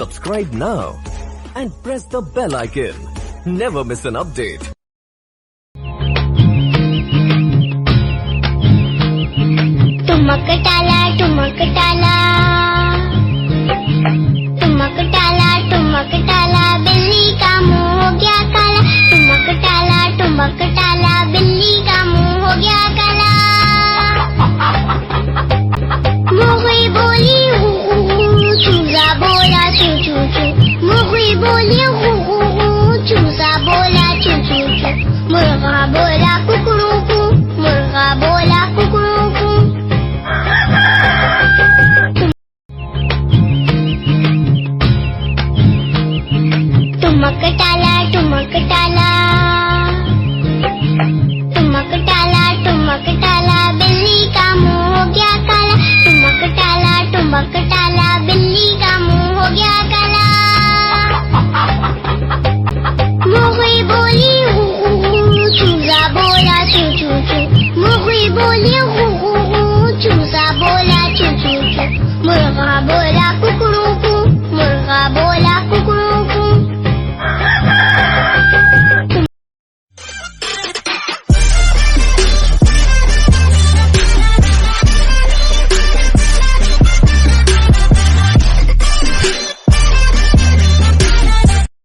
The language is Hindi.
Subscribe now and press the bell icon. Never miss an update. टुमक टाला टुमक टाला, टुमक टाला टुमक टाला, बिल्ली का मुंह हो गया काला। टुमक टाला बिल्ली का मुंह हो गया काला। मुर्गी बोली हू हू हू, चूजा बोला चू चू चू। मुर्गी बोली हू हू हू, चूजा बोला चू चू चू। मुर्गा बोला कुकड़ू कू, मुर्गा बोला कुकड़ू कू। टुमक टाला टुमक टाला, टुमक टाला, बिल्ली का मुंह हो गया काला। टुमक टाला, बिल्ली का मुंह हो गया काला। मुर्गी बोली हू हू हू, चूजा बोला चू चू चू। मुर्गी बोली